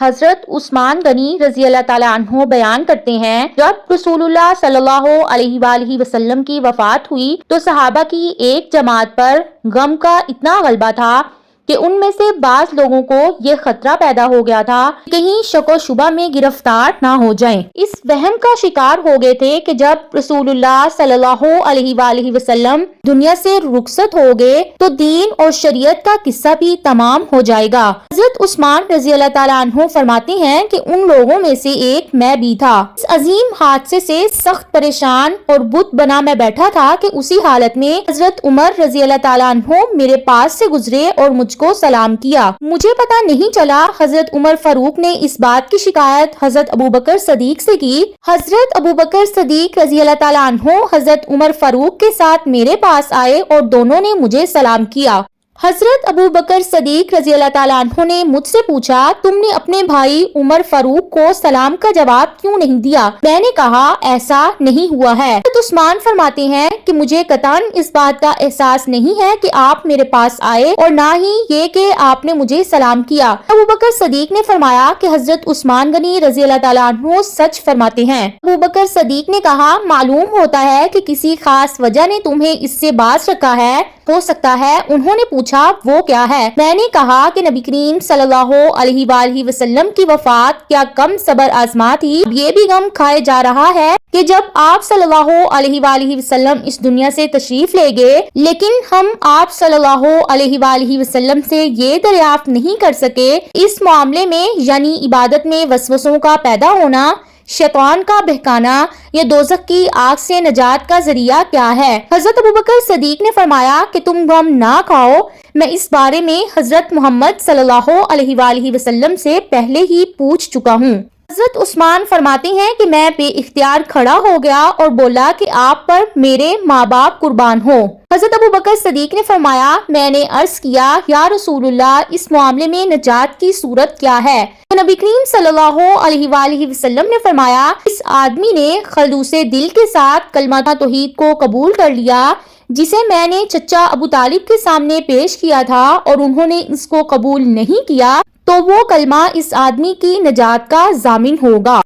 حضرت عثمان غنی رضی اللہ تعالیٰ عنہ بیان کرتے ہیں، جب رسول اللہ صلی اللہ علیہ وآلہ وسلم کی وفات ہوئی تو صحابہ کی ایک جماعت پر غم کا اتنا غلبہ تھا کہ ان میں سے بعض لوگوں کو یہ خطرہ پیدا ہو گیا تھا کہ کہیں شک و شبہ میں گرفتار نہ ہو جائیں۔ اس وہم کا شکار ہو گئے تھے کہ جب رسول اللہ صلی اللہ علیہ وآلہ وسلم دنیا سے رخصت ہو گئے تو دین اور شریعت کا قصہ بھی تمام ہو جائے گا۔ حضرت عثمان رضی اللہ تعالیٰ عنہ فرماتے ہیں کہ ان لوگوں میں سے ایک میں بھی تھا۔ اس عظیم حادثے سے سخت پریشان اور بت بنا میں بیٹھا تھا کہ اسی حالت میں حضرت عمر رضی اللہ تعالیٰ عنہ میرے پاس سے گزرے اور مجھ کو سلام کیا۔ مجھے پتا نہیں چلا حضرت عمر فاروق نے اس بات کی شکایت حضرت ابوبکر صدیق سے کی۔ حضرت ابوبکر صدیق رضی اللہ تعالیٰ عنہ حضرت عمر فاروق کے ساتھ میرے پاس آئے اور دونوں نے مجھے سلام کیا۔ حضرت ابوبکر صدیق رضی اللہ تعالیٰ عنہ نے مجھ سے پوچھا، تم نے اپنے بھائی عمر فاروق کو سلام کا جواب کیوں نہیں دیا؟ میں نے کہا ایسا نہیں ہوا ہے۔ حضرت عثمان فرماتے ہیں کہ مجھے قطعاً اس بات کا احساس نہیں ہے کہ آپ میرے پاس آئے اور نہ ہی یہ کہ آپ نے مجھے سلام کیا۔ ابوبکر صدیق نے فرمایا کہ حضرت عثمان غنی رضی اللہ تعالیٰ عنہ سچ فرماتے ہیں۔ ابوبکر صدیق نے کہا، معلوم ہوتا ہے کہ کسی خاص وجہ نے تمہیں اس سے باز رکھا ہے، ہو سکتا ہے۔ انہوں نے پوچھا وہ کیا ہے؟ میں نے کہا کہ نبی کریم صلی اللہ علیہ وآلہ وسلم کی وفات کیا کم صبر آزما تھی؟ یہ بھی غم کھائے جا رہا ہے کہ جب آپ صلی اللہ علیہ وآلہ وسلم اس دنیا سے تشریف لے گئے لیکن ہم آپ صلی اللہ علیہ وآلہ وسلم سے یہ دریافت نہیں کر سکے اس معاملے میں، یعنی عبادت میں وسوسوں کا پیدا ہونا، شیطان کا بہکانا یا دوزخ کی آگ سے نجات کا ذریعہ کیا ہے؟ حضرت ابوبکر صدیق نے فرمایا کہ تم غم نہ کھاؤ، میں اس بارے میں حضرت محمد صلی اللہ علیہ وآلہ وسلم سے پہلے ہی پوچھ چکا ہوں۔ حضرت عثمان فرماتے ہیں کہ میں بے اختیار کھڑا ہو گیا اور بولا کہ آپ پر میرے ماں باپ قربان ہو۔ حضرت ابوبکر صدیق نے فرمایا، میں نے عرض کیا یا رسول اللہ، اس معاملے میں نجات کی صورت کیا ہے؟ تو نبی کریم صلی اللہ علیہ وآلہ وسلم نے فرمایا، اس آدمی نے خلوص دل کے ساتھ کلمہ توحید کو قبول کر لیا جسے میں نے چچا ابو طالب کے سامنے پیش کیا تھا اور انہوں نے اس کو قبول نہیں کیا، تو وہ کلمہ اس آدمی کی نجات کا ضامن ہوگا۔